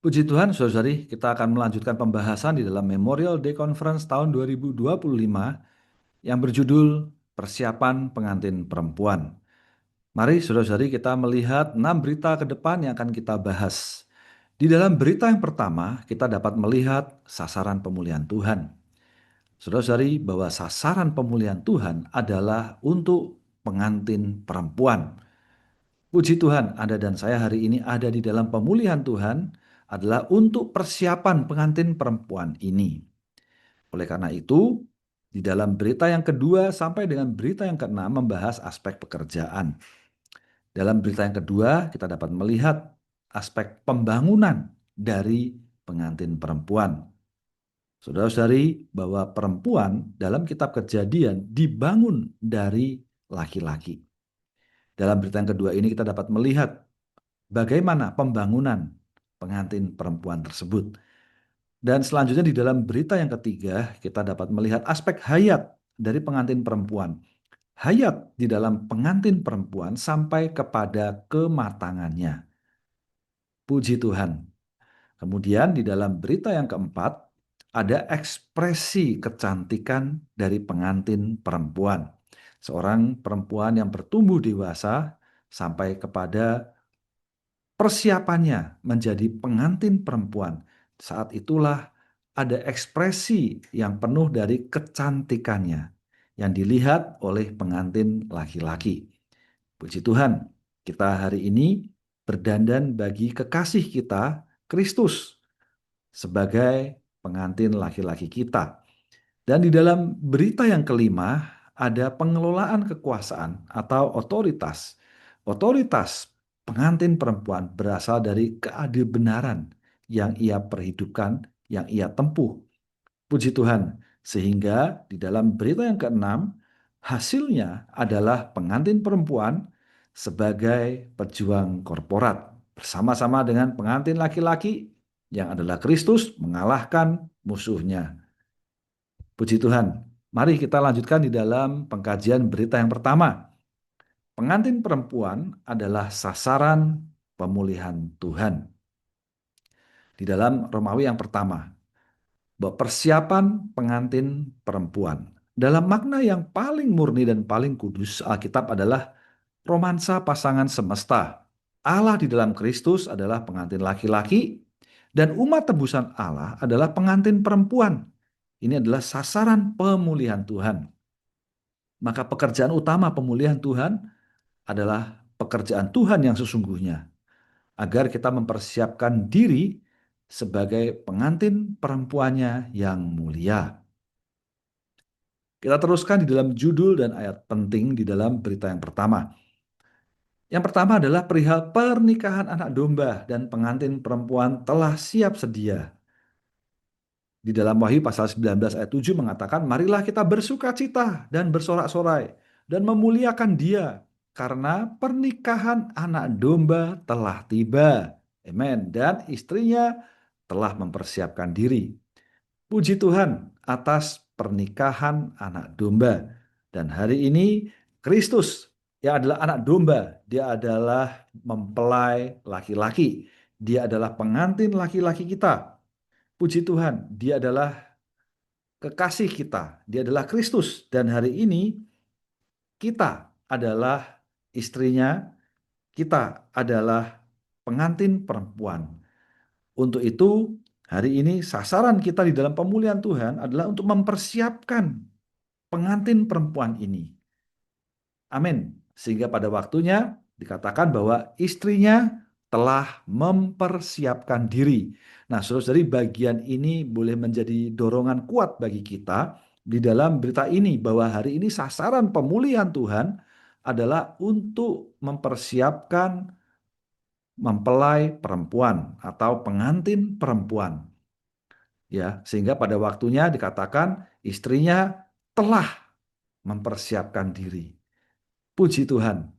Puji Tuhan, saudari, kita akan melanjutkan pembahasan di dalam Memorial Day Conference tahun 2025 yang berjudul Persiapan Pengantin Perempuan. Mari saudara-saudari kita melihat 6 berita ke depan yang akan kita bahas. Di dalam berita yang pertama, kita dapat melihat sasaran pemulihan Tuhan. Saudara-saudari, bahwa sasaran pemulihan Tuhan adalah untuk pengantin perempuan. Puji Tuhan, Anda dan saya hari ini ada di dalam pemulihan Tuhan adalah untuk persiapan pengantin perempuan ini. Oleh karena itu, di dalam berita yang kedua sampai dengan berita yang keenam membahas aspek pekerjaan. Dalam berita yang kedua, kita dapat melihat aspek pembangunan dari pengantin perempuan. Saudara-saudari, bahwa perempuan dalam kitab Kejadian dibangun dari laki-laki. Dalam berita yang kedua ini kita dapat melihat bagaimana pembangunan pengantin perempuan tersebut. Dan selanjutnya di dalam berita yang ketiga, kita dapat melihat aspek hayat dari pengantin perempuan. Hayat di dalam pengantin perempuan sampai kepada kematangannya. Puji Tuhan. Kemudian di dalam berita yang keempat, ada ekspresi kecantikan dari pengantin perempuan. Seorang perempuan yang bertumbuh dewasa sampai kepada persiapannya menjadi pengantin perempuan. Saat itulah ada ekspresi yang penuh dari kecantikannya yang dilihat oleh pengantin laki-laki. Puji Tuhan, kita hari ini berdandan bagi kekasih kita, Kristus, sebagai pengantin laki-laki kita. Dan di dalam berita yang kelima, ada pengelolaan kekuasaan atau otoritas. Otoritas pengantin perempuan berasal dari keadilan yang ia perhidupkan, yang ia tempuh. Puji Tuhan. Sehingga di dalam berita yang keenam, hasilnya adalah pengantin perempuan sebagai pejuang korporat. Bersama-sama dengan pengantin laki-laki yang adalah Kristus mengalahkan musuhnya. Puji Tuhan. Mari kita lanjutkan di dalam pengkajian berita yang pertama. Pengantin perempuan adalah sasaran pemulihan Tuhan. Di dalam Romawi yang pertama, bahwa persiapan pengantin perempuan. Dalam makna yang paling murni dan paling kudus, Alkitab adalah romansa pasangan semesta. Allah di dalam Kristus adalah pengantin laki-laki, dan umat tebusan Allah adalah pengantin perempuan. Ini adalah sasaran pemulihan Tuhan. Maka pekerjaan utama pemulihan Tuhan adalah pekerjaan Tuhan yang sesungguhnya, agar kita mempersiapkan diri sebagai pengantin perempuannya yang mulia. Kita teruskan di dalam judul dan ayat penting di dalam berita yang pertama. Yang pertama adalah perihal pernikahan anak domba dan pengantin perempuan telah siap sedia. Di dalam Wahyu pasal 19 ayat 7 mengatakan, marilah kita bersukacita dan bersorak-sorai dan memuliakan Dia karena pernikahan anak domba telah tiba. Amen. Dan istrinya telah mempersiapkan diri. Puji Tuhan atas pernikahan anak domba. Dan hari ini Kristus yang adalah anak domba, dia adalah mempelai laki-laki. Dia adalah pengantin laki-laki kita. Puji Tuhan, dia adalah kekasih kita. Dia adalah Kristus. Dan hari ini kita adalah istrinya, kita adalah pengantin perempuan. Untuk itu, hari ini sasaran kita di dalam pemulihan Tuhan adalah untuk mempersiapkan pengantin perempuan ini. Amin. Sehingga pada waktunya dikatakan bahwa istrinya telah mempersiapkan diri. Nah, saudara-saudari, bagian ini boleh menjadi dorongan kuat bagi kita di dalam berita ini bahwa hari ini sasaran pemulihan Tuhan adalah untuk mempersiapkan mempelai perempuan atau pengantin perempuan. Ya, sehingga pada waktunya dikatakan istrinya telah mempersiapkan diri. Puji Tuhan.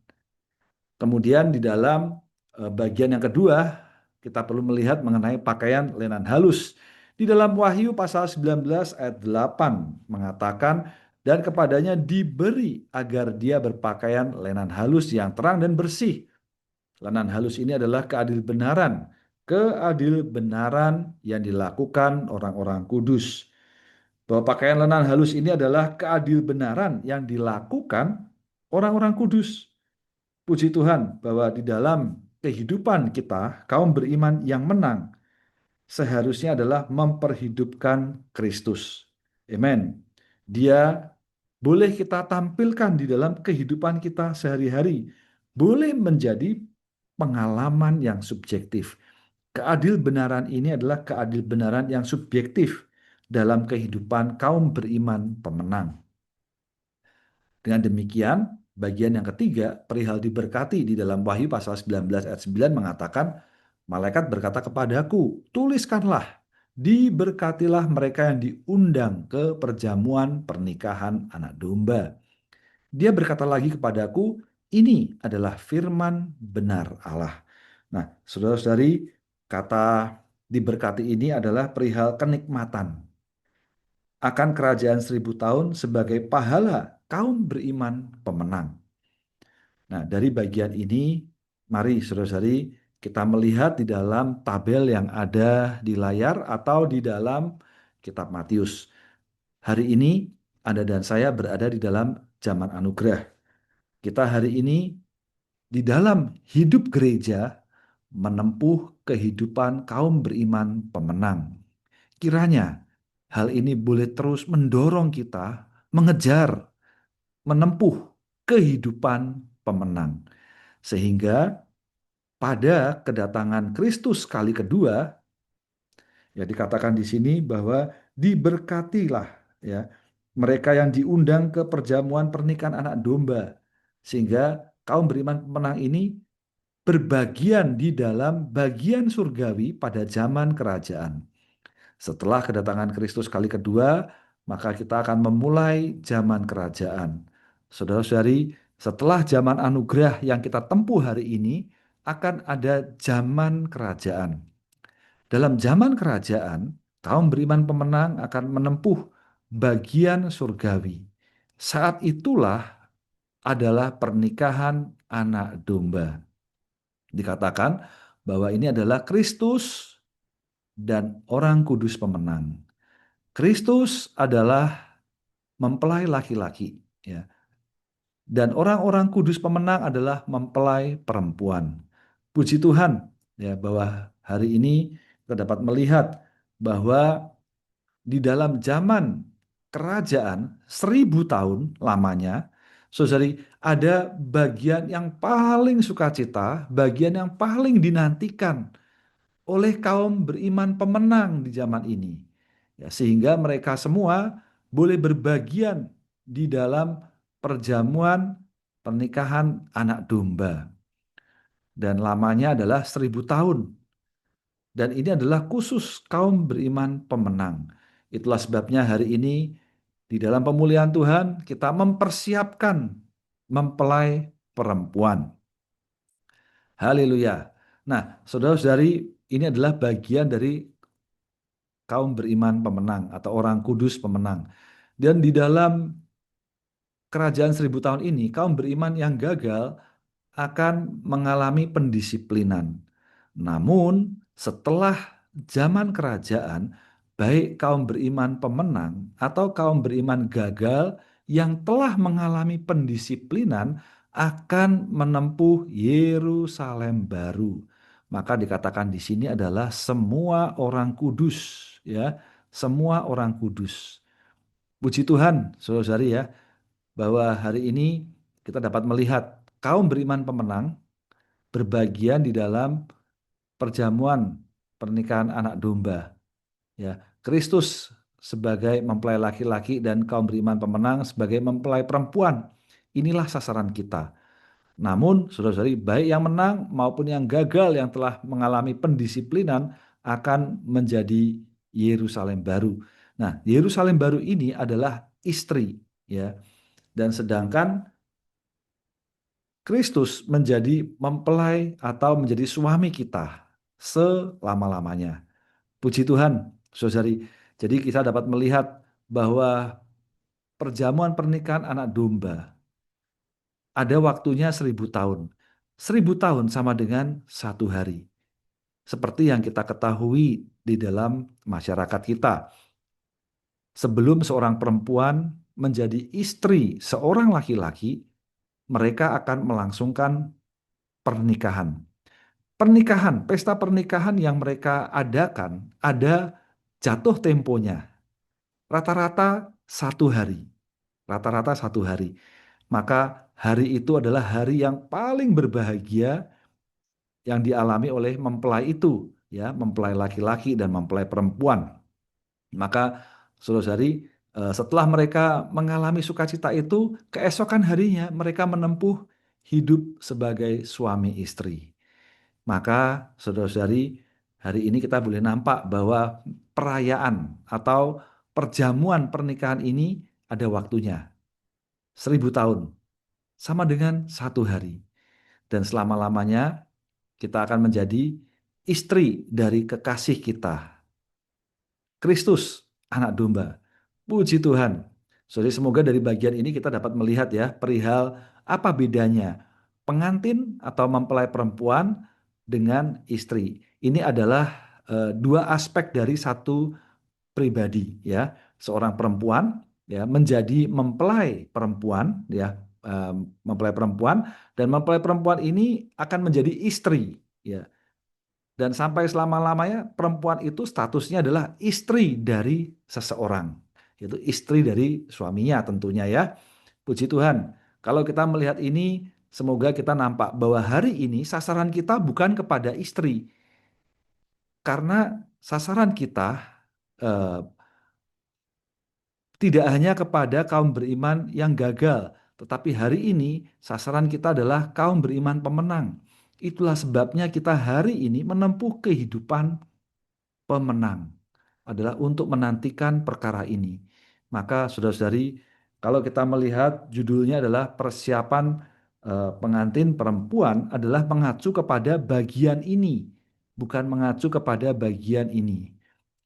Kemudian di dalam bagian yang kedua, kita perlu melihat mengenai pakaian lenan halus. Di dalam Wahyu pasal 19 ayat 8 mengatakan, dan kepadanya diberi agar dia berpakaian lenan halus yang terang dan bersih. Lenan halus ini adalah keadilan benaran. keadilbenaran yang dilakukan orang-orang kudus. Bahwa pakaian lenan halus ini adalah keadilbenaran yang dilakukan orang-orang kudus. Puji Tuhan bahwa di dalam kehidupan kita, kaum beriman yang menang seharusnya adalah memperhidupkan Kristus. Amen. Dia boleh kita tampilkan di dalam kehidupan kita sehari-hari. Boleh menjadi pengalaman yang subjektif. Keadilbenaran ini adalah keadilbenaran yang subjektif dalam kehidupan kaum beriman pemenang. Dengan demikian, bagian yang ketiga, perihal diberkati di dalam Wahyu pasal 19 ayat 9 mengatakan, malaikat berkata kepadaku, tuliskanlah, diberkatilah mereka yang diundang ke perjamuan pernikahan anak domba. Dia berkata lagi kepadaku, ini adalah firman benar Allah. Nah, saudara-saudari, kata diberkati ini adalah perihal kenikmatan akan kerajaan 1000 tahun sebagai pahala kaum beriman pemenang. Nah, dari bagian ini, mari saudara-saudari kita melihat di dalam tabel yang ada di layar atau di dalam kitab Matius. Hari ini Anda dan saya berada di dalam zaman anugerah. Kita hari ini di dalam hidup gereja menempuh kehidupan kaum beriman pemenang. Kiranya hal ini boleh terus mendorong kita mengejar, menempuh kehidupan pemenang. Sehingga pada kedatangan Kristus kali kedua, ya dikatakan di sini bahwa diberkatilah ya mereka yang diundang ke perjamuan pernikahan anak domba. Sehingga kaum beriman pemenang ini berbagian di dalam bagian surgawi pada zaman kerajaan. Setelah kedatangan Kristus kali kedua, maka kita akan memulai zaman kerajaan. Saudara-saudari, setelah zaman anugerah yang kita tempuh hari ini, akan ada zaman kerajaan. Dalam zaman kerajaan, kaum beriman pemenang akan menempuh bagian surgawi. Saat itulah adalah pernikahan anak domba. Dikatakan bahwa ini adalah Kristus dan orang kudus pemenang. Kristus adalah mempelai laki-laki, ya. Dan orang-orang kudus pemenang adalah mempelai perempuan. Puji Tuhan, ya, bahwa hari ini kita dapat melihat bahwa di dalam zaman kerajaan 1000 tahun lamanya, saudari, ada bagian yang paling sukacita, bagian yang paling dinantikan oleh kaum beriman pemenang di zaman ini. Ya, sehingga mereka semua boleh berbagian di dalam perjamuan pernikahan anak domba. Dan lamanya adalah 1000 tahun. Dan ini adalah khusus kaum beriman pemenang. Itulah sebabnya hari ini di dalam pemulihan Tuhan kita mempersiapkan mempelai perempuan. Haleluya. Nah, saudara-saudari, ini adalah bagian dari kaum beriman pemenang atau orang kudus pemenang. Dan di dalam kerajaan 1000 tahun ini, kaum beriman yang gagal akan mengalami pendisiplinan. Namun, setelah zaman kerajaan, baik kaum beriman pemenang atau kaum beriman gagal yang telah mengalami pendisiplinan akan menempuh Yerusalem baru. Maka dikatakan di sini adalah semua orang kudus, ya, semua orang kudus. Puji Tuhan, saudara-saudari ya, bahwa hari ini kita dapat melihat kaum beriman pemenang berbagian di dalam perjamuan pernikahan anak domba. Ya, Kristus sebagai mempelai laki-laki dan kaum beriman pemenang sebagai mempelai perempuan. Inilah sasaran kita. Namun, saudara-saudari, baik yang menang maupun yang gagal yang telah mengalami pendisiplinan akan menjadi Yerusalem baru. Nah, Yerusalem baru ini adalah istri, ya. Dan sedangkan Kristus menjadi mempelai atau menjadi suami kita selama-lamanya. Puji Tuhan, saudari. Jadi kita dapat melihat bahwa perjamuan pernikahan anak domba ada waktunya 1000 tahun. 1000 tahun sama dengan 1 hari. Seperti yang kita ketahui di dalam masyarakat kita, sebelum seorang perempuan menjadi istri seorang laki-laki, mereka akan melangsungkan pernikahan. Pernikahan, pesta pernikahan yang mereka adakan ada jatuh temponya. Rata-rata 1 hari. Rata-rata 1 hari. Maka hari itu adalah hari yang paling berbahagia yang dialami oleh mempelai itu, ya, mempelai laki-laki dan mempelai perempuan. Maka saudara-saudari, setelah mereka mengalami sukacita itu, keesokan harinya mereka menempuh hidup sebagai suami istri. Maka saudara-saudari, hari ini kita boleh nampak bahwa perayaan atau perjamuan pernikahan ini ada waktunya. 1.000 tahun, sama dengan 1 hari. Dan selama-lamanya kita akan menjadi istri dari kekasih kita, Kristus, anak domba. Puji Tuhan. Jadi semoga dari bagian ini kita dapat melihat ya perihal apa bedanya pengantin atau mempelai perempuan dengan istri. Ini adalah dua aspek dari satu pribadi ya. Seorang perempuan ya menjadi mempelai perempuan ya, mempelai perempuan, dan mempelai perempuan ini akan menjadi istri ya. Dan sampai selama-lamanya perempuan itu statusnya adalah istri dari seseorang, yaitu istri dari suaminya tentunya ya. Puji Tuhan. Kalau kita melihat ini, semoga kita nampak bahwa hari ini sasaran kita bukan kepada istri, karena sasaran kita eh, tidak hanya kepada kaum beriman yang gagal, tetapi hari ini sasaran kita adalah kaum beriman pemenang. Itulah sebabnya kita hari ini menempuh kehidupan pemenang, adalah untuk menantikan perkara ini. Maka saudara-saudari, kalau kita melihat judulnya adalah persiapan pengantin perempuan, adalah mengacu kepada bagian ini, bukan mengacu kepada bagian ini.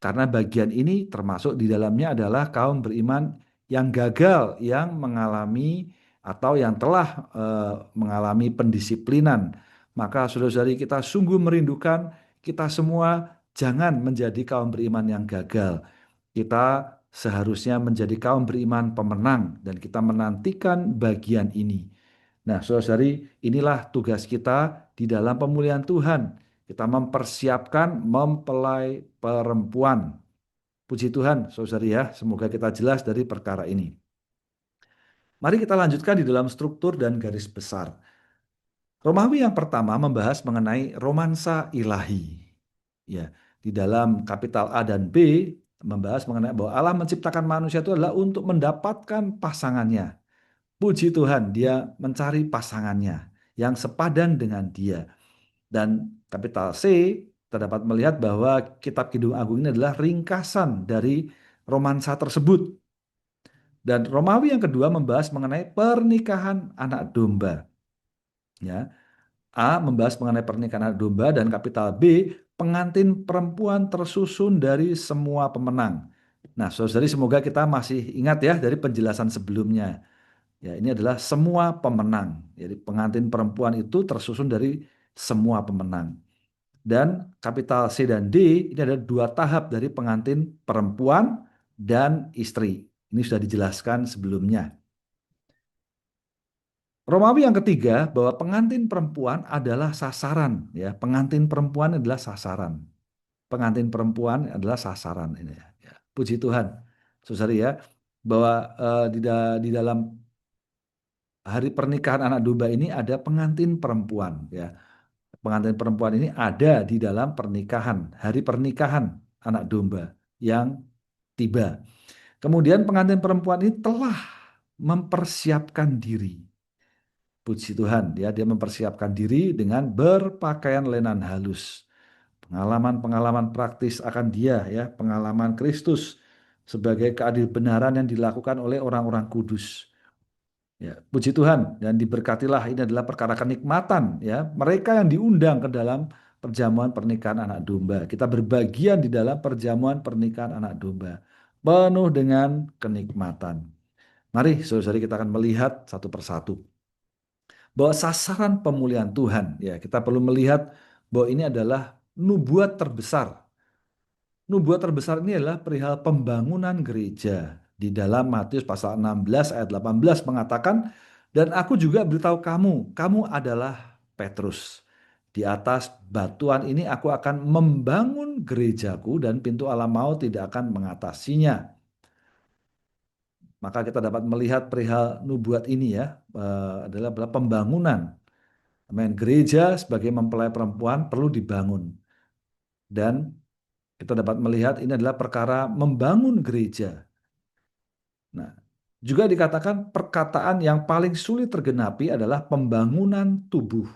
Karena bagian ini termasuk di dalamnya adalah kaum beriman yang gagal, yang mengalami atau yang telah mengalami pendisiplinan. Maka saudara-saudari, kita sungguh merindukan kita semua jangan menjadi kaum beriman yang gagal. Kita seharusnya menjadi kaum beriman pemenang dan kita menantikan bagian ini. Nah, saudari, inilah tugas kita di dalam pemulihan Tuhan. Kita mempersiapkan mempelai perempuan. Puji Tuhan, saudari ya. Semoga kita jelas dari perkara ini. Mari kita lanjutkan di dalam struktur dan garis besar. Romawi yang pertama membahas mengenai romansa ilahi. Ya, di dalam kapital A dan B membahas mengenai bahwa Allah menciptakan manusia itu adalah untuk mendapatkan pasangannya. Puji Tuhan, dia mencari pasangannya yang sepadan dengan dia. Dan kapital C, kita dapat melihat bahwa kitab Kidung Agung ini adalah ringkasan dari romansa tersebut. Dan Romawi yang kedua membahas mengenai pernikahan anak domba. Ya, A membahas mengenai pernikahan anak domba, dan kapital B pengantin perempuan tersusun dari semua pemenang. Nah, saudari, semoga kita masih ingat ya dari penjelasan sebelumnya. Ya, ini adalah semua pemenang. Jadi pengantin perempuan itu tersusun dari semua pemenang. Dan kapital C dan D ini ada 2 tahap dari pengantin perempuan dan istri. Ini sudah dijelaskan sebelumnya. Romawi yang ketiga bahwa pengantin perempuan adalah sasaran ya, pengantin perempuan adalah sasaran. Pengantin perempuan adalah sasaran ini ya. Ya. Puji Tuhan. Saudari ya, bahwa di dalam hari pernikahan anak domba ini ada pengantin perempuan ya. Pengantin perempuan ini ada di dalam pernikahan, hari pernikahan anak domba yang tiba. Kemudian pengantin perempuan ini telah mempersiapkan diri. Puji Tuhan, ya, dia mempersiapkan diri dengan berpakaian lenan halus. Pengalaman-pengalaman praktis akan dia, ya, pengalaman Kristus sebagai keadilan yang dilakukan oleh orang-orang kudus. Ya, puji Tuhan, dan diberkatilah, ini adalah perkara kenikmatan ya. Mereka yang diundang ke dalam perjamuan pernikahan anak domba. Kita berbagian di dalam perjamuan pernikahan anak domba. Penuh dengan kenikmatan. Mari saudara-saudari, kita akan melihat satu persatu bahwa sasaran pemulihan Tuhan ya, kita perlu melihat bahwa ini adalah nubuat terbesar. Nubuat terbesar ini adalah perihal pembangunan gereja. Di dalam Matius pasal 16 ayat 18 mengatakan, dan aku juga beritahu kamu, kamu adalah Petrus. Di atas batuan ini aku akan membangun gerejaku dan pintu alam maut tidak akan mengatasinya. Maka kita dapat melihat perihal nubuat ini ya, adalah pembangunan. Amin. Gereja sebagai mempelai perempuan perlu dibangun. Dan kita dapat melihat ini adalah perkara membangun gereja. Nah, juga dikatakan perkataan yang paling sulit tergenapi adalah pembangunan tubuh.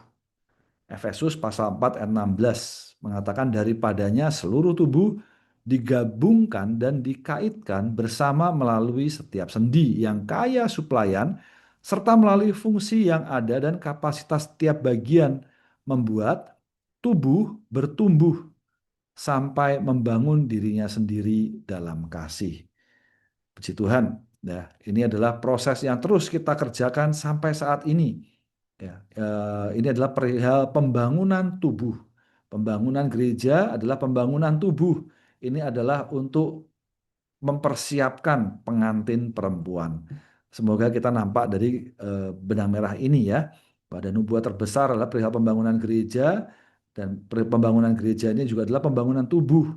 Efesus pasal 4 ayat 16 mengatakan daripadanya seluruh tubuh digabungkan dan dikaitkan bersama melalui setiap sendi yang kaya suplaian serta melalui fungsi yang ada dan kapasitas setiap bagian membuat tubuh bertumbuh sampai membangun dirinya sendiri dalam kasih. Puji Tuhan. Ya, ini adalah proses yang terus kita kerjakan sampai saat ini. Ya, ini adalah perihal pembangunan tubuh. Pembangunan gereja adalah pembangunan tubuh. Ini adalah untuk mempersiapkan pengantin perempuan. Semoga kita nampak dari benang merah ini ya. Pada nubuat terbesar adalah perihal pembangunan gereja dan pembangunan gereja ini juga adalah pembangunan tubuh.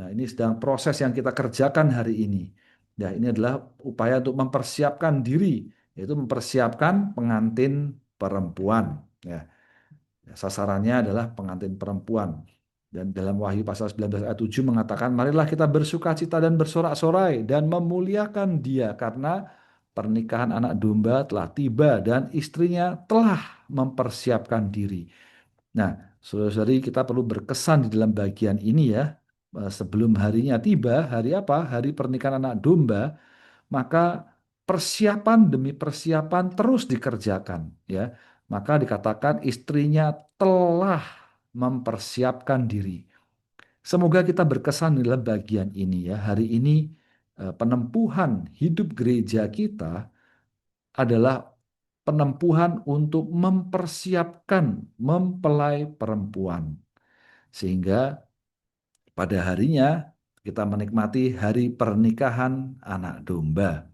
Nah, ini sedang proses yang kita kerjakan hari ini. Ya, ini adalah upaya untuk mempersiapkan diri, yaitu mempersiapkan pengantin perempuan. Ya, sasarannya adalah pengantin perempuan. Dan dalam Wahyu pasal 19 ayat 7 mengatakan, marilah kita bersukacita dan bersorak-sorai dan memuliakan dia karena pernikahan anak domba telah tiba dan istrinya telah mempersiapkan diri. Nah, saudara-saudari kita perlu berkesan di dalam bagian ini ya. Sebelum harinya tiba, hari apa? Hari pernikahan anak domba, maka persiapan demi persiapan terus dikerjakan ya. Maka dikatakan istrinya telah mempersiapkan diri. Semoga kita berkesan di dalam bagian ini ya. Hari ini penempuhan hidup gereja kita adalah penempuhan untuk mempersiapkan mempelai perempuan. Sehingga pada harinya kita menikmati hari pernikahan anak domba.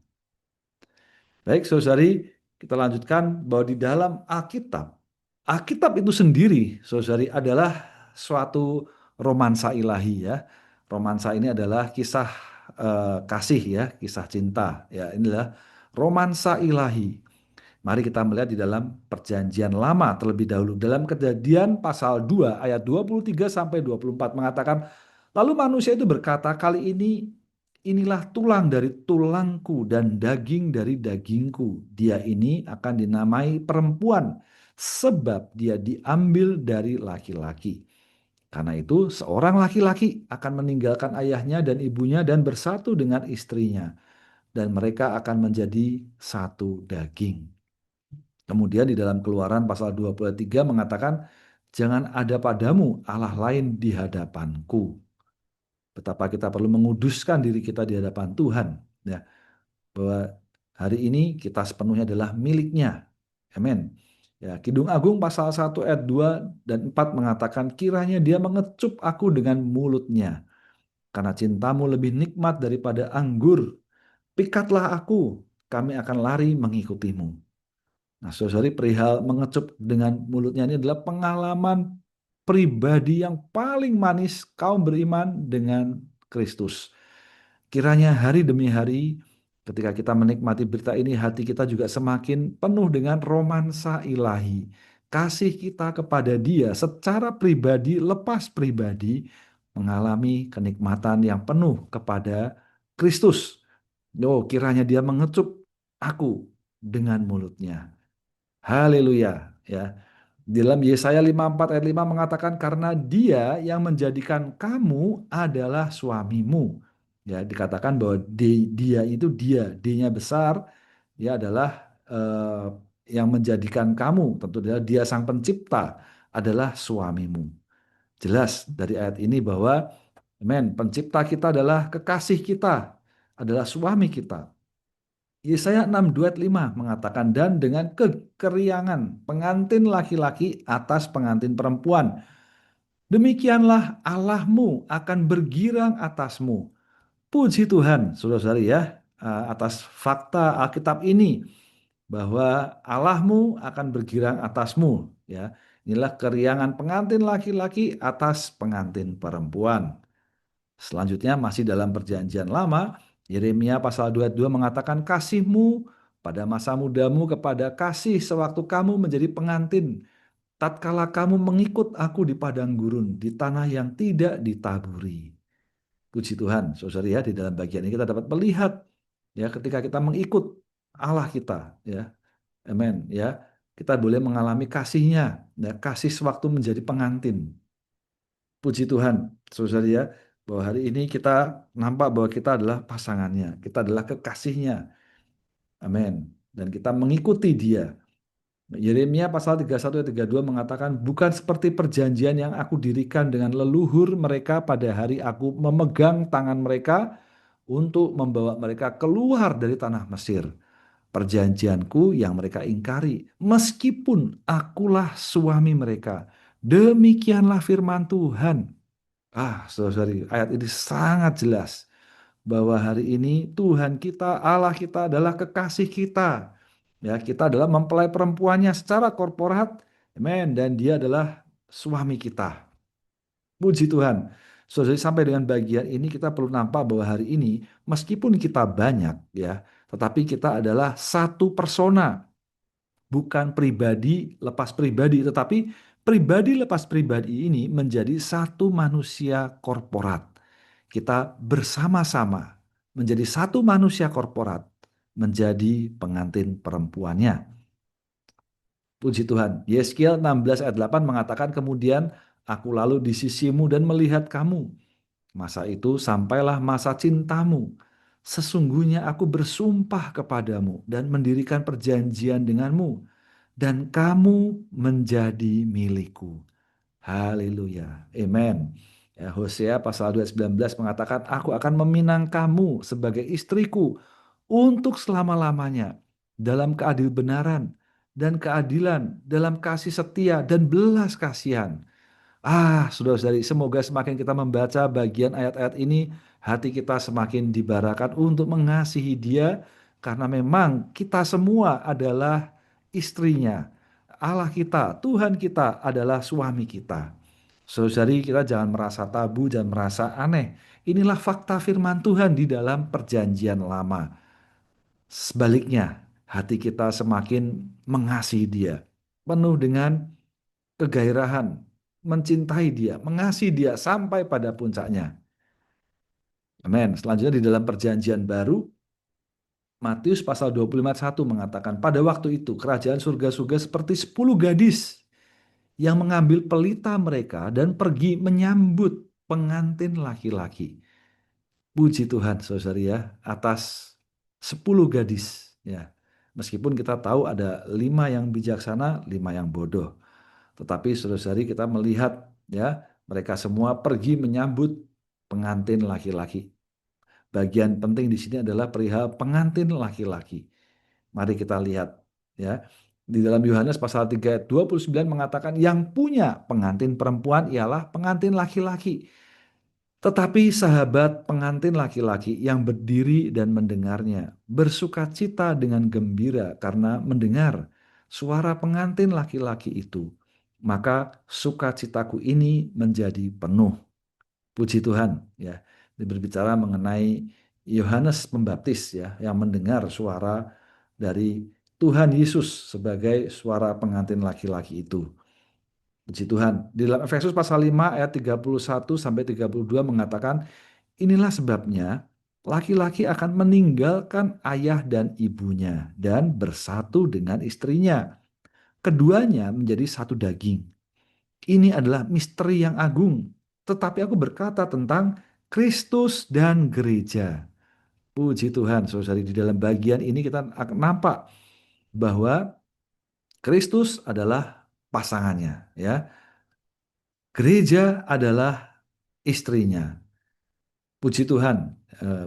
Baik, saudari, kita lanjutkan bahwa di dalam Alkitab, Alkitab itu sendiri, saudari, adalah suatu romansa ilahi ya. Romansa ini adalah kisah kasih ya, kisah cinta ya. Inilah romansa ilahi. Mari kita melihat di dalam perjanjian lama terlebih dahulu. Dalam Kejadian pasal 2 ayat 23 sampai 24 mengatakan, lalu manusia itu berkata, kali ini inilah tulang dari tulangku dan daging dari dagingku. Dia ini akan dinamai perempuan sebab dia diambil dari laki-laki. Karena itu seorang laki-laki akan meninggalkan ayahnya dan ibunya dan bersatu dengan istrinya. Dan mereka akan menjadi satu daging. Kemudian di dalam Keluaran pasal 23 mengatakan, jangan ada padamu Allah lain di hadapanku. Betapa kita perlu menguduskan diri kita di hadapan Tuhan. Ya, bahwa hari ini kita sepenuhnya adalah miliknya. Amin. Ya, Kidung Agung pasal 1 ayat 2 dan 4 mengatakan, kiranya dia mengecup aku dengan mulutnya. Karena cintamu lebih nikmat daripada anggur. Pikatlah aku, kami akan lari mengikutimu. Nah, saudari, perihal mengecup dengan mulutnya ini adalah pengalaman pribadi yang paling manis kaum beriman dengan Kristus. Kiranya hari demi hari ketika kita menikmati berita ini, hati kita juga semakin penuh dengan romansa ilahi. Kasih kita kepada Dia secara pribadi, lepas pribadi, mengalami kenikmatan yang penuh kepada Kristus. Oh, kiranya Dia mengecup aku dengan mulutnya. Haleluya, ya. Di dalam Yesaya 54 ayat 5 mengatakan karena dia yang menjadikan kamu adalah suamimu. Ya, dikatakan bahwa dia itu dia, D-nya besar, dia adalah yang menjadikan kamu, tentu dia sang pencipta adalah suamimu. Jelas dari ayat ini bahwa amen, pencipta kita adalah kekasih kita, adalah suami kita. Yesaya 6:2-5 mengatakan dan dengan kekeriangan pengantin laki-laki atas pengantin perempuan Demikianlah Allahmu akan bergirang atasmu. Puji Tuhan, saudara-saudari ya, atas fakta Alkitab ini bahwa Allahmu akan bergirang atasmu. Ya, inilah keriangan pengantin laki-laki atas pengantin perempuan. Selanjutnya masih dalam perjanjian lama, Yeremia pasal 22 mengatakan kasihmu pada masa mudamu kepada kasih sewaktu kamu menjadi pengantin, tatkala kamu mengikut aku di padang gurun, di tanah yang tidak ditaburi. Puji Tuhan, saudara ya, di dalam bagian ini kita dapat melihat ya ketika kita mengikut Allah kita, ya, amin, ya, kita boleh mengalami kasihnya, ya, kasih sewaktu menjadi pengantin. Puji Tuhan, saudara ya, bahwa hari ini kita nampak bahwa kita adalah pasangannya, kita adalah kekasihnya, amin, dan kita mengikuti dia. Yeremia pasal 31 ayat 32 mengatakan, bukan seperti perjanjian yang aku dirikan dengan leluhur mereka pada hari aku memegang tangan mereka untuk membawa mereka keluar dari tanah Mesir. Perjanjianku yang mereka ingkari, meskipun akulah suami mereka. Demikianlah firman Tuhan. Saudari, ayat ini sangat jelas bahwa hari ini Tuhan kita, Allah kita adalah kekasih kita. Ya, kita adalah mempelai perempuannya secara korporat, amen, dan dia adalah suami kita. Puji Tuhan. Saudari, sampai dengan bagian ini kita perlu nampak bahwa hari ini meskipun kita banyak ya, tetapi kita adalah satu persona, bukan pribadi lepas pribadi, tetapi pribadi lepas pribadi ini menjadi satu manusia korporat. Kita bersama-sama menjadi satu manusia korporat, menjadi pengantin perempuannya. Puji Tuhan. Yeskiel 16 ayat 8 mengatakan, kemudian aku lalu di sisimu dan melihat kamu. Masa itu sampailah masa cintamu. Sesungguhnya aku bersumpah kepadamu dan mendirikan perjanjian denganmu, dan kamu menjadi milikku. Haleluya. Amen. Ya, Hosea pasal 2 ayat 19 mengatakan, aku akan meminang kamu sebagai istriku untuk selama-lamanya dalam keadil-benaran dan keadilan, dalam kasih setia dan belas kasihan. Saudara-saudari, semoga semakin kita membaca bagian ayat-ayat ini, hati kita semakin dibarakan untuk mengasihi Dia, karena memang kita semua adalah istrinya. Allah kita, Tuhan kita adalah suami kita. Saudara-saudari, kita jangan merasa tabu, jangan merasa aneh. Inilah fakta firman Tuhan di dalam perjanjian lama. Sebaliknya, hati kita semakin mengasihi Dia, penuh dengan kegairahan, mencintai Dia, mengasihi Dia sampai pada puncaknya. Amin. Selanjutnya di dalam perjanjian baru, Matius pasal 25:1 mengatakan, pada waktu itu kerajaan surga-surga seperti 10 gadis yang mengambil pelita mereka dan pergi menyambut pengantin laki-laki. Puji Tuhan, saudara ya, atas 10 gadis. Ya, meskipun kita tahu ada 5 yang bijaksana, 5 yang bodoh. Tetapi saudara-saudari, kita melihat ya, mereka semua pergi menyambut pengantin laki-laki. Bagian penting di sini adalah perihal pengantin laki-laki. Mari kita lihat ya. Di dalam Yohanes pasal 3 ayat 29 mengatakan, yang punya pengantin perempuan ialah pengantin laki-laki. Tetapi sahabat pengantin laki-laki yang berdiri dan mendengarnya bersukacita dengan gembira karena mendengar suara pengantin laki-laki itu. Maka sukacitaku ini menjadi penuh. Puji Tuhan ya. Ini berbicara mengenai Yohanes Pembaptis ya, yang mendengar suara dari Tuhan Yesus sebagai suara pengantin laki-laki itu. Puji Tuhan. Di dalam Efesus pasal 5 ayat 31 sampai 32 mengatakan, inilah sebabnya laki-laki akan meninggalkan ayah dan ibunya dan bersatu dengan istrinya. Keduanya menjadi satu daging. Ini adalah misteri yang agung. Tetapi aku berkata tentang Kristus dan gereja. Puji Tuhan, saudari, di dalam bagian ini kita akan nampak bahwa Kristus adalah pasangannya, ya. Gereja adalah istrinya. Puji Tuhan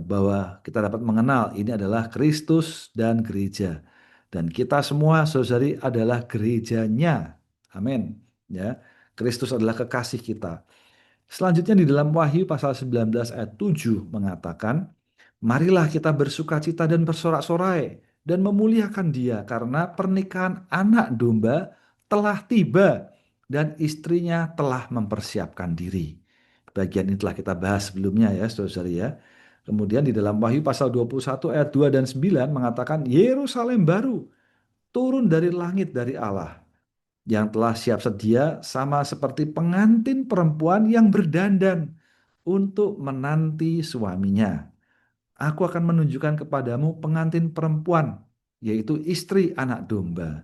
bahwa kita dapat mengenal ini adalah Kristus dan gereja. Dan kita semua, saudari, adalah gerejanya. Amin. Ya. Kristus adalah kekasih kita. Selanjutnya di dalam Wahyu pasal 19 ayat 7 mengatakan, marilah kita bersukacita dan bersorak-sorai dan memuliakan Dia karena pernikahan anak domba telah tiba dan istrinya telah mempersiapkan diri. Bagian ini telah kita bahas sebelumnya ya, saudara-saudari ya. Kemudian di dalam Wahyu pasal 21 ayat 2 dan 9 mengatakan Yerusalem baru turun dari langit dari Allah yang telah siap sedia sama seperti pengantin perempuan yang berdandan untuk menanti suaminya. Aku akan menunjukkan kepadamu pengantin perempuan, yaitu istri anak domba.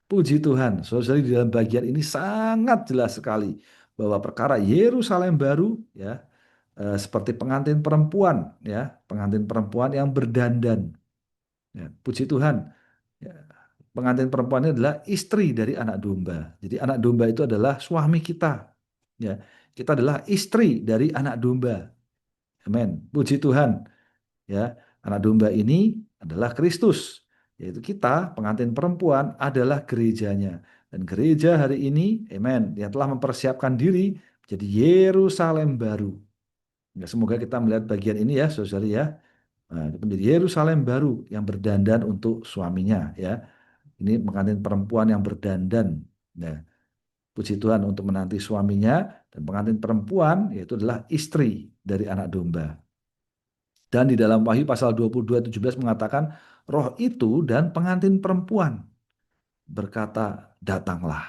Puji Tuhan, saudara di dalam bagian ini sangat jelas sekali bahwa perkara Yerusalem baru ya seperti pengantin perempuan ya, pengantin perempuan yang berdandan. Ya, puji Tuhan. Ya, pengantin perempuan ini adalah istri dari anak domba. Jadi anak domba itu adalah suami kita. Ya, kita adalah istri dari anak domba. Amin. Puji Tuhan. Ya, anak domba ini adalah Kristus, yaitu kita, pengantin perempuan adalah gerejanya. Dan gereja hari ini, amin, yang telah mempersiapkan diri menjadi Yerusalem baru. Ya, semoga kita melihat bagian ini ya, saudari ya. Nah, menjadi Yerusalem baru yang berdandan untuk suaminya ya. Ini pengantin perempuan yang berdandan. Nah, puji Tuhan untuk menanti suaminya dan pengantin perempuan yaitu adalah istri dari anak domba. Dan di dalam Wahyu pasal 22:17 mengatakan roh itu dan pengantin perempuan berkata, datanglah.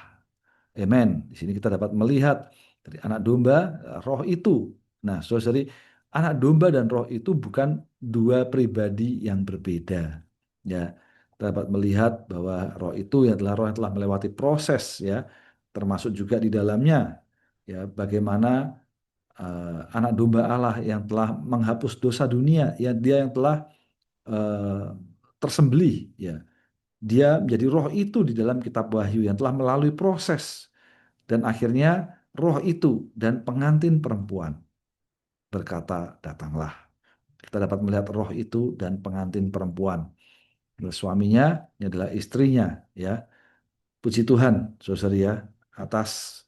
Amen. Di sini kita dapat melihat dari anak domba, roh itu. Nah, saudari, anak domba dan roh itu bukan dua pribadi yang berbeda. Ya, kita dapat melihat bahwa roh itu adalah roh yang telah melewati proses, ya, termasuk juga di dalamnya, ya, bagaimana anak domba Allah yang telah menghapus dosa dunia, ya, dia yang telah uh, tersembelih, ya, dia menjadi roh itu di dalam kitab Wahyu yang telah melalui proses dan akhirnya roh itu dan pengantin perempuan berkata, datanglah. Kita dapat melihat roh itu dan pengantin perempuan. Suaminya ini adalah istrinya, ya. Puji Tuhan, saudara ya, atas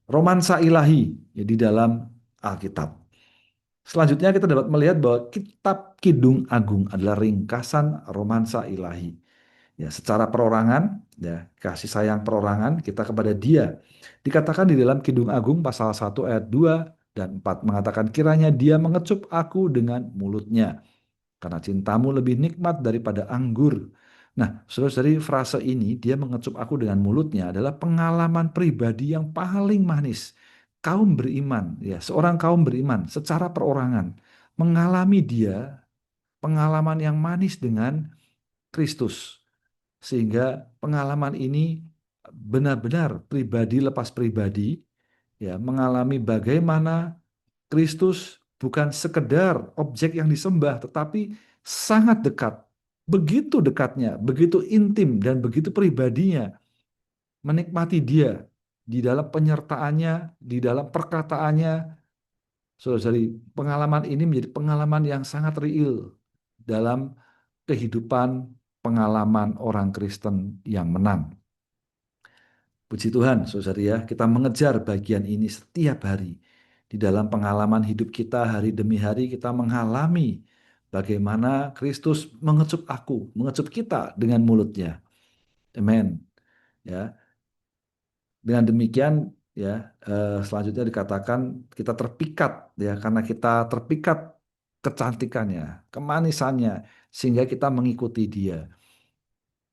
romansa ilahi ya, di dalam Alkitab. Selanjutnya kita dapat melihat bahwa kitab Kidung Agung adalah ringkasan romansa ilahi. Ya, secara perorangan, ya, kasih sayang perorangan kita kepada Dia. Dikatakan di dalam Kidung Agung pasal 1 ayat 2 dan 4 mengatakan kiranya Dia mengecup aku dengan mulutnya karena cintamu lebih nikmat daripada anggur. Nah, saudara-saudari, frase ini dia mengecup aku dengan mulutnya adalah pengalaman pribadi yang paling manis. Kaum beriman, ya, seorang kaum beriman secara perorangan mengalami dia pengalaman yang manis dengan Kristus. Sehingga pengalaman ini benar-benar pribadi lepas pribadi ya mengalami bagaimana Kristus bukan sekedar objek yang disembah tetapi sangat dekat. Begitu dekatnya, begitu intim dan begitu pribadinya menikmati Dia di dalam penyertaannya, di dalam perkataannya. Saudari, pengalaman ini menjadi pengalaman yang sangat real dalam kehidupan pengalaman orang Kristen yang menang. Puji Tuhan, saudara ya, kita mengejar bagian ini setiap hari. Di dalam pengalaman hidup kita hari demi hari kita mengalami bagaimana Kristus mengecup aku, mengecup kita dengan mulutnya. Amen. Ya, dengan demikian ya selanjutnya dikatakan kita terpikat ya karena kita terpikat kecantikannya, kemanisannya sehingga kita mengikuti Dia.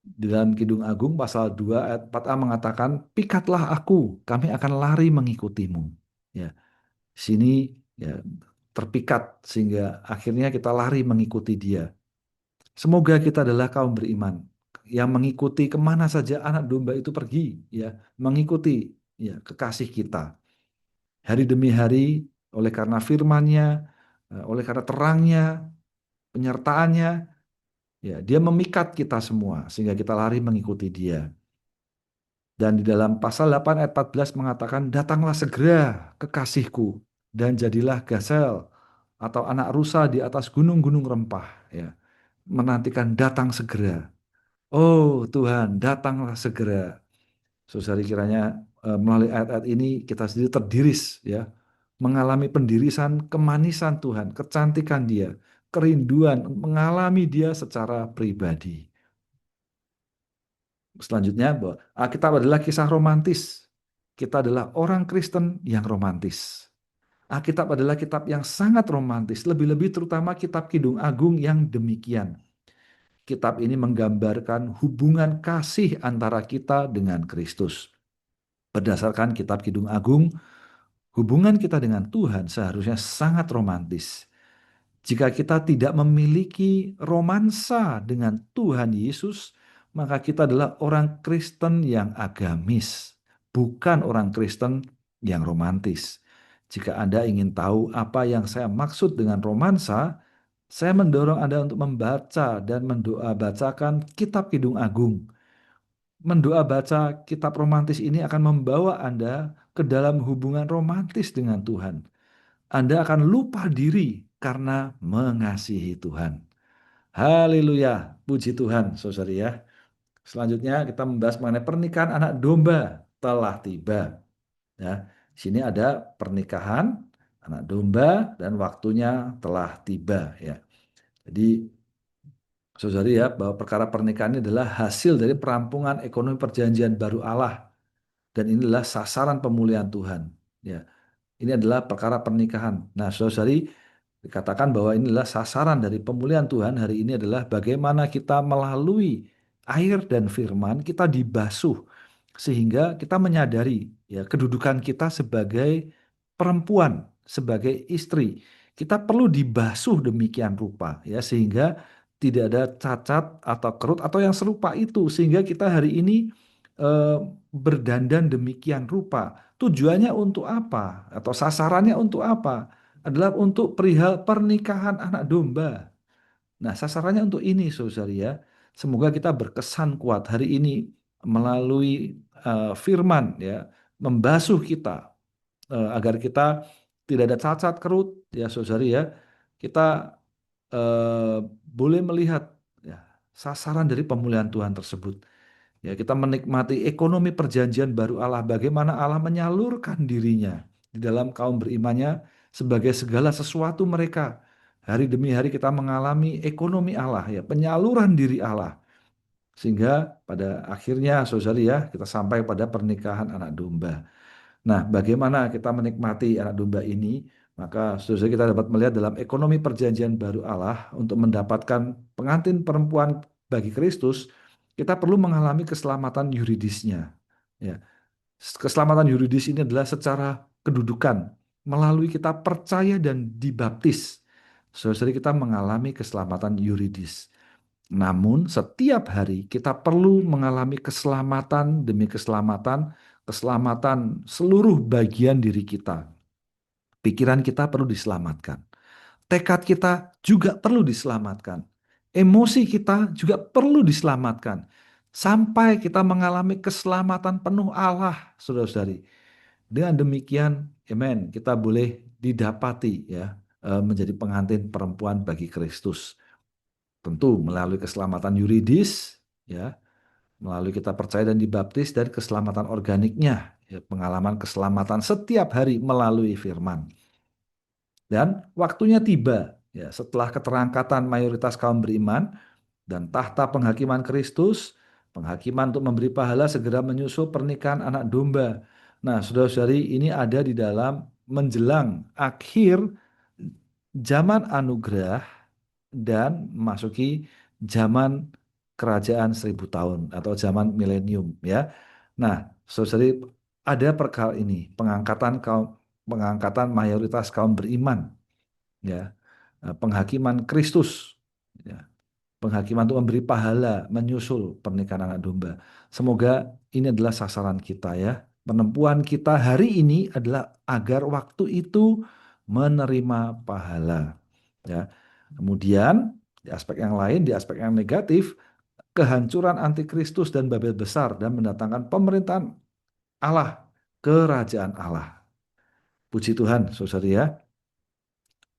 Di dalam Kidung Agung pasal 2 ayat 4a mengatakan, pikatlah aku, kami akan lari mengikutimu. Ya, sini ya terpikat sehingga akhirnya kita lari mengikuti Dia. Semoga kita adalah kaum beriman yang mengikuti kemana saja anak domba itu pergi, ya, mengikuti ya kekasih kita. Hari demi hari oleh karena firman-Nya, oleh karena terangnya, penyertaannya, ya, Dia memikat kita semua sehingga kita lari mengikuti Dia. Dan di dalam pasal 8 ayat 14 mengatakan, datanglah segera kekasihku dan jadilah gasel atau anak rusa di atas gunung-gunung rempah. Ya, menantikan datang segera. Oh Tuhan, datanglah segera. Saudari kiranya melalui ayat-ayat ini kita sendiri terdiris ya, mengalami pendirisan kemanisan Tuhan, kecantikan Dia, kerinduan mengalami Dia secara pribadi. Selanjutnya bahwa Alkitab adalah kisah romantis. Kita adalah orang Kristen yang romantis. Alkitab adalah kitab yang sangat romantis, lebih-lebih terutama kitab Kidung Agung yang demikian. Kitab ini menggambarkan hubungan kasih antara kita dengan Kristus. Berdasarkan kitab Kidung Agung, hubungan kita dengan Tuhan seharusnya sangat romantis. Jika kita tidak memiliki romansa dengan Tuhan Yesus, maka kita adalah orang Kristen yang agamis, bukan orang Kristen yang romantis. Jika Anda ingin tahu apa yang saya maksud dengan romansa, saya mendorong Anda untuk membaca dan mendoa bacakan kitab Kidung Agung. Mendoa baca kitab romantis ini akan membawa Anda ke dalam hubungan romantis dengan Tuhan. Anda akan lupa diri karena mengasihi Tuhan. Haleluya, puji Tuhan, saudari ya. Selanjutnya kita membahas mengenai pernikahan anak domba telah tiba. Ya, di sini ada pernikahan anak domba dan waktunya telah tiba. Ya, jadi saudari ya, bahwa perkara pernikahan ini adalah hasil dari perampungan ekonomi perjanjian baru Allah dan inilah sasaran pemulihan Tuhan. Ya, ini adalah perkara pernikahan. Nah, saudari, dikatakan bahwa inilah sasaran dari pemulihan Tuhan hari ini adalah bagaimana kita melalui air dan firman kita dibasuh sehingga kita menyadari ya kedudukan kita sebagai perempuan, sebagai istri. Kita perlu dibasuh demikian rupa ya sehingga tidak ada cacat atau kerut atau yang serupa itu sehingga kita hari ini eh, berdandan demikian rupa. Tujuannya untuk apa? Atau sasarannya untuk apa? Adalah untuk perihal pernikahan anak domba. Nah, sasarannya untuk ini, saudari ya. Semoga kita berkesan kuat hari ini melalui firman ya, membasuh kita agar kita tidak ada cacat kerut ya, saudari ya. Kita boleh melihat ya, sasaran dari pemulihan Tuhan tersebut. Ya, kita menikmati ekonomi perjanjian baru Allah, bagaimana Allah menyalurkan dirinya di dalam kaum berimannya sebagai segala sesuatu mereka. Hari demi hari kita mengalami ekonomi Allah, ya, penyaluran diri Allah. Sehingga pada akhirnya, saudari ya, kita sampai pada pernikahan anak domba. Nah, bagaimana kita menikmati anak domba ini? Maka saudara kita dapat melihat dalam ekonomi perjanjian baru Allah untuk mendapatkan pengantin perempuan bagi Kristus, kita perlu mengalami keselamatan yuridisnya. Ya, keselamatan yuridis ini adalah secara kedudukan melalui kita percaya dan dibaptis. Saudara kita mengalami keselamatan yuridis. Namun setiap hari kita perlu mengalami keselamatan demi keselamatan, keselamatan seluruh bagian diri kita. Pikiran kita perlu diselamatkan. Tekad kita juga perlu diselamatkan. Emosi kita juga perlu diselamatkan. Sampai kita mengalami keselamatan penuh Allah, saudara-saudari. Dengan demikian, amen, kita boleh didapati ya menjadi pengantin perempuan bagi Kristus. Tentu melalui keselamatan yuridis, ya, melalui kita percaya dan dibaptis dan keselamatan organiknya, ya, pengalaman keselamatan setiap hari melalui firman. Dan waktunya tiba, ya, setelah keterangkatan mayoritas kaum beriman dan tahta penghakiman Kristus, penghakiman untuk memberi pahala segera menyusul pernikahan anak domba. Nah, saudara-saudari, ini ada di dalam menjelang akhir zaman anugerah dan memasuki zaman kerajaan 1000 tahun atau zaman milenium ya. Nah, saudari ada perkara ini pengangkatan mayoritas kaum beriman ya, penghakiman Kristus ya, penghakiman untuk memberi pahala menyusul pernikahan anak domba. Semoga ini adalah sasaran kita ya. Penempuan kita hari ini adalah agar waktu itu menerima pahala ya. Kemudian di aspek yang lain, di aspek yang negatif, kehancuran antikristus dan Babel besar dan mendatangkan pemerintahan Allah, kerajaan Allah. Puji Tuhan, saudara ya.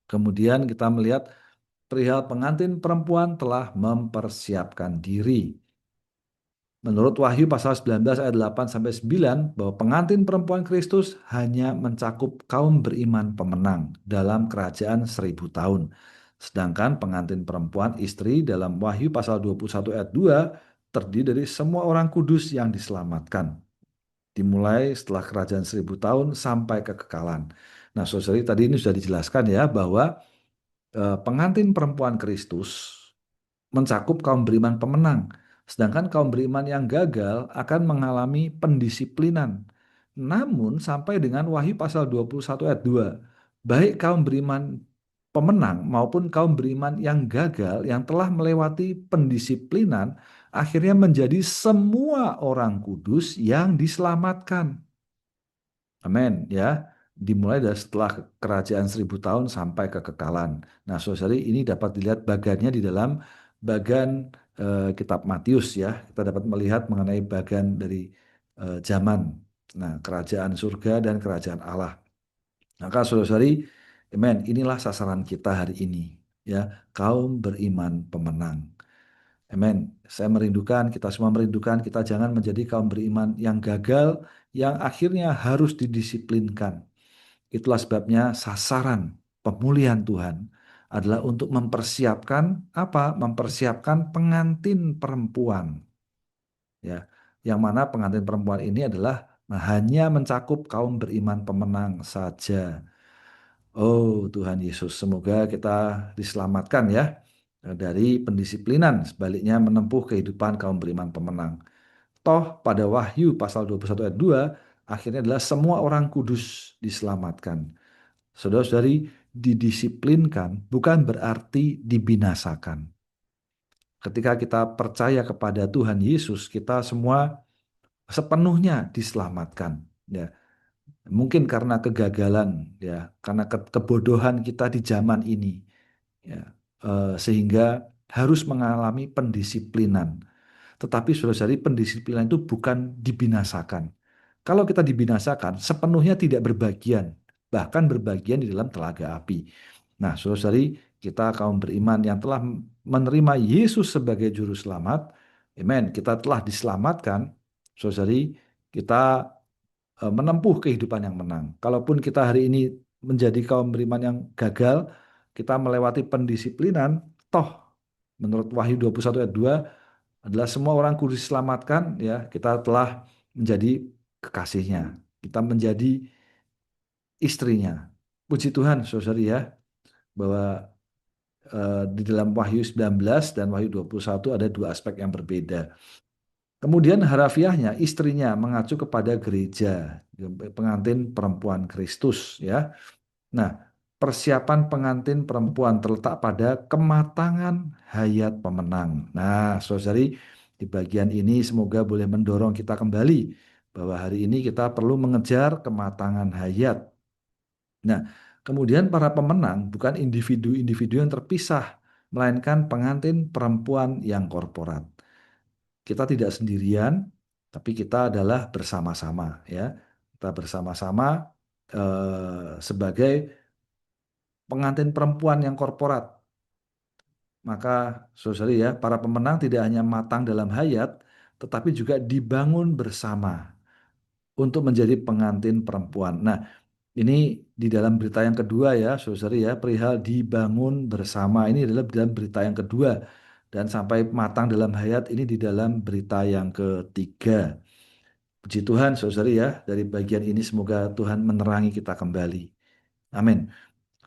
Kemudian kita melihat perihal pengantin perempuan telah mempersiapkan diri. Menurut Wahyu pasal 19 ayat 8 sampai 9 bahwa pengantin perempuan Kristus hanya mencakup kaum beriman pemenang dalam kerajaan 1000 tahun. Sedangkan pengantin perempuan istri dalam Wahyu pasal 21 ayat 2 terdiri dari semua orang kudus yang diselamatkan. Dimulai setelah kerajaan 1000 tahun sampai kekekalan. Nah, saudari tadi ini sudah dijelaskan ya bahwa pengantin perempuan Kristus mencakup kaum beriman pemenang. Sedangkan kaum beriman yang gagal akan mengalami pendisiplinan. Namun sampai dengan Wahyu pasal 21 ayat 2, baik kaum beriman pemenang maupun kaum beriman yang gagal yang telah melewati pendisiplinan akhirnya menjadi semua orang kudus yang diselamatkan. Amin ya. Dimulai dari setelah kerajaan 1000 tahun sampai kekekalan. Nah, saudari ini dapat dilihat bagannya di dalam bagan kitab Matius ya. Kita dapat melihat mengenai bagan dari zaman. Nah, kerajaan surga dan kerajaan Allah. Maka saudari, amin, inilah sasaran kita hari ini ya, kaum beriman pemenang. Amin. Saya merindukan, kita semua merindukan, kita jangan menjadi kaum beriman yang gagal, yang akhirnya harus didisiplinkan. Itulah sebabnya sasaran pemulihan Tuhan adalah untuk mempersiapkan apa? Mempersiapkan pengantin perempuan. Ya, yang mana pengantin perempuan ini adalah hanya mencakup kaum beriman pemenang saja. Oh Tuhan Yesus, semoga kita diselamatkan ya dari pendisiplinan, sebaliknya menempuh kehidupan kaum beriman pemenang. Toh pada Wahyu pasal 21 ayat 2 akhirnya adalah semua orang kudus diselamatkan. Saudara-saudari, didisiplinkan bukan berarti dibinasakan. Ketika kita percaya kepada Tuhan Yesus, kita semua sepenuhnya diselamatkan. Ya, mungkin karena kegagalan, ya, karena kebodohan kita di zaman ini, ya, sehingga harus mengalami pendisiplinan. Tetapi saudara-saudari, pendisiplinan itu bukan dibinasakan. Kalau kita dibinasakan, sepenuhnya tidak berbagian, bahkan berbagian di dalam telaga api. Nah, saudara-saudari, kita kaum beriman yang telah menerima Yesus sebagai juru selamat, amen, kita telah diselamatkan, saudara-saudari, kita menempuh kehidupan yang menang. Kalaupun kita hari ini menjadi kaum beriman yang gagal, kita melewati pendisiplinan, toh menurut Wahyu 21 ayat 2 adalah semua orang kudus diselamatkan, ya, kita telah menjadi kekasihnya. Kita menjadi istrinya. Puji Tuhan, saudari ya, bahwa di dalam Wahyu 19 dan Wahyu 21 ada dua aspek yang berbeda. Kemudian harafiahnya istrinya mengacu kepada gereja, pengantin perempuan Kristus ya. Nah, persiapan pengantin perempuan terletak pada kematangan hayat pemenang. Nah, saudari, di bagian ini semoga boleh mendorong kita kembali bahwa hari ini kita perlu mengejar kematangan hayat. Nah, kemudian para pemenang bukan individu-individu yang terpisah, melainkan pengantin perempuan yang korporat. Kita tidak sendirian, tapi kita adalah bersama-sama ya. Kita bersama-sama sebagai pengantin perempuan yang korporat. Maka saudari ya, para pemenang tidak hanya matang dalam hayat, tetapi juga dibangun bersama untuk menjadi pengantin perempuan. Nah, ini di dalam berita yang kedua ya, saudari ya, perihal dibangun bersama. Ini adalah dalam berita yang kedua. Dan sampai matang dalam hayat ini di dalam berita yang ketiga. Puji Tuhan, saudari ya, dari bagian ini semoga Tuhan menerangi kita kembali. Amin.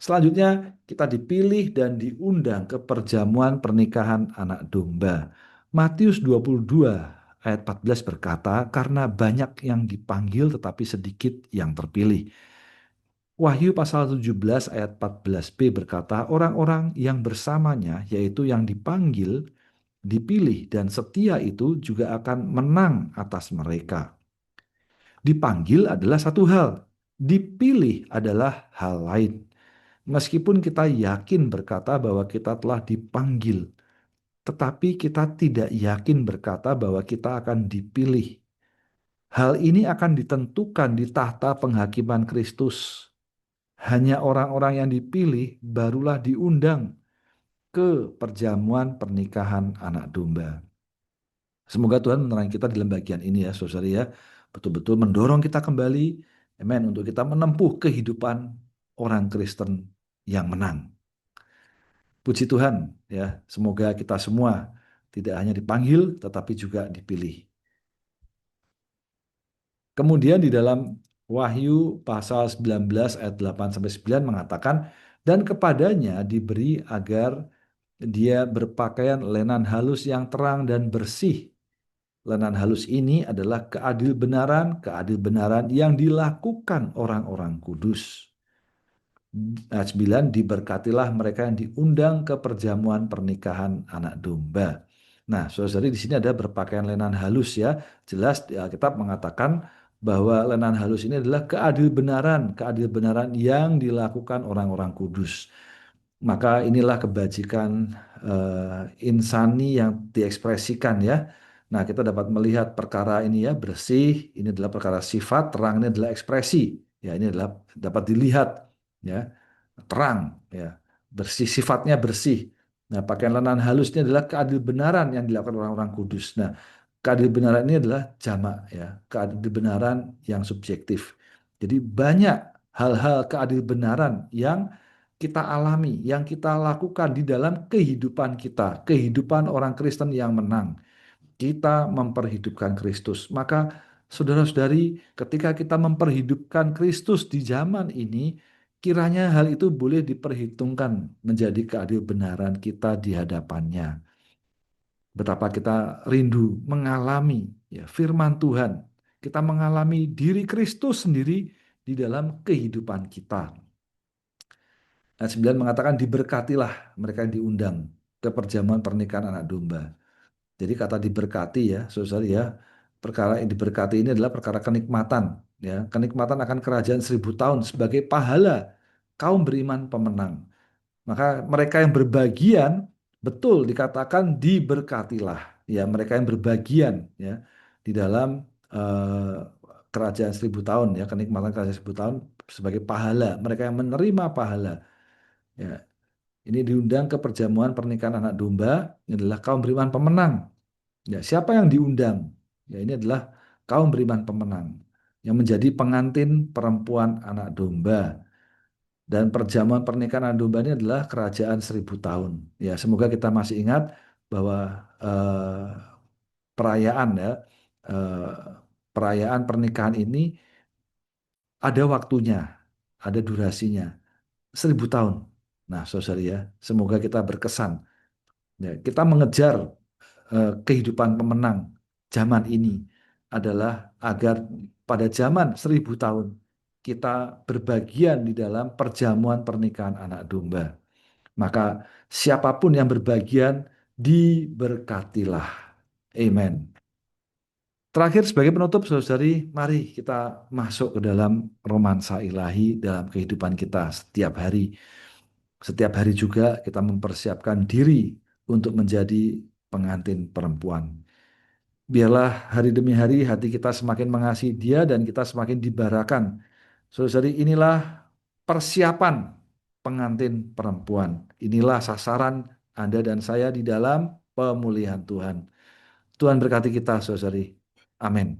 Selanjutnya, kita dipilih dan diundang ke perjamuan pernikahan anak domba. Matius 22 ayat 14 berkata, karena banyak yang dipanggil tetapi sedikit yang terpilih. Wahyu pasal 17 ayat 14b berkata, orang-orang yang bersamanya, yaitu yang dipanggil, dipilih dan setia itu juga akan menang atas mereka. Dipanggil adalah satu hal, dipilih adalah hal lain. Meskipun kita yakin berkata bahwa kita telah dipanggil, tetapi kita tidak yakin berkata bahwa kita akan dipilih. Hal ini akan ditentukan di tahta penghakiman Kristus. Hanya orang-orang yang dipilih barulah diundang ke perjamuan pernikahan anak domba. Semoga Tuhan menerangi kita dalam bagian ini ya, saudara ya. Betul-betul mendorong kita kembali, amen, untuk kita menempuh kehidupan orang Kristen yang menang. Puji Tuhan ya, semoga kita semua tidak hanya dipanggil tetapi juga dipilih. Kemudian di dalam Wahyu pasal 19 ayat 8 sampai 9 mengatakan, dan kepadanya diberi agar dia berpakaian lenan halus yang terang dan bersih. Lenan halus ini adalah keadil benaran yang dilakukan orang-orang kudus. Ayat 9, diberkatilah mereka yang diundang ke perjamuan pernikahan anak domba. Nah, saudari di sini ada berpakaian lenan halus ya. Jelas di Alkitab mengatakan bahwa lenan halus ini adalah keadil benaran yang dilakukan orang-orang kudus. Maka inilah kebajikan insani yang diekspresikan ya. Nah, kita dapat melihat perkara ini ya, bersih, ini adalah perkara sifat, terang ini adalah ekspresi. Ya, ini adalah dapat dilihat ya, terang ya, bersih, sifatnya bersih. Nah, pakaian lenan halus ini adalah keadil benaran yang dilakukan orang-orang kudus. Nah, keadil benaran ini adalah jamak ya, keadil benaran yang subjektif. Jadi banyak hal-hal keadil benaran yang kita alami, yang kita lakukan di dalam kehidupan kita, kehidupan orang Kristen yang menang. Kita memperhidupkan Kristus. Maka saudara-saudari, ketika kita memperhidupkan Kristus di zaman ini, kiranya hal itu boleh diperhitungkan menjadi keadil benaran kita di hadapannya. Betapa kita rindu mengalami ya, firman Tuhan. Kita mengalami diri Kristus sendiri di dalam kehidupan kita. Ayat 9 mengatakan diberkatilah mereka yang diundang ke perjamuan pernikahan anak domba. Jadi kata diberkati ya, saudara ya, perkara yang diberkati ini adalah perkara kenikmatan, ya, kenikmatan akan kerajaan 1000 tahun sebagai pahala kaum beriman pemenang. Maka mereka yang berbagian betul dikatakan diberkatilah, ya, mereka yang berbagian ya di dalam kerajaan 1000 tahun ya, kenikmatan kerajaan 1000 tahun sebagai pahala, mereka yang menerima pahala. Ya, ini diundang ke perjamuan pernikahan anak domba, ini adalah kaum beriman pemenang. Ya, siapa yang diundang? Ya, ini adalah kaum beriman pemenang yang menjadi pengantin perempuan anak domba. Dan perjamuan pernikahan anak domba ini adalah kerajaan 1000 tahun. Ya, semoga kita masih ingat bahwa perayaan ya, eh, perayaan pernikahan ini ada waktunya, ada durasinya, 1000 tahun. Nah, saudara ya, semoga kita berkesan. Ya, kita mengejar kehidupan pemenang zaman ini adalah agar pada zaman 1000 tahun kita berbagian di dalam perjamuan pernikahan anak domba. Maka siapapun yang berbagian diberkatilah. Amen. Terakhir sebagai penutup saudari, mari kita masuk ke dalam romansa ilahi dalam kehidupan kita setiap hari. Setiap hari juga kita mempersiapkan diri untuk menjadi pengantin perempuan. Biarlah hari demi hari hati kita semakin mengasihi Dia dan kita semakin dibarakan. Saudari, inilah persiapan pengantin perempuan. Inilah sasaran Anda dan saya di dalam pemulihan Tuhan. Tuhan berkati kita, saudari. Amin.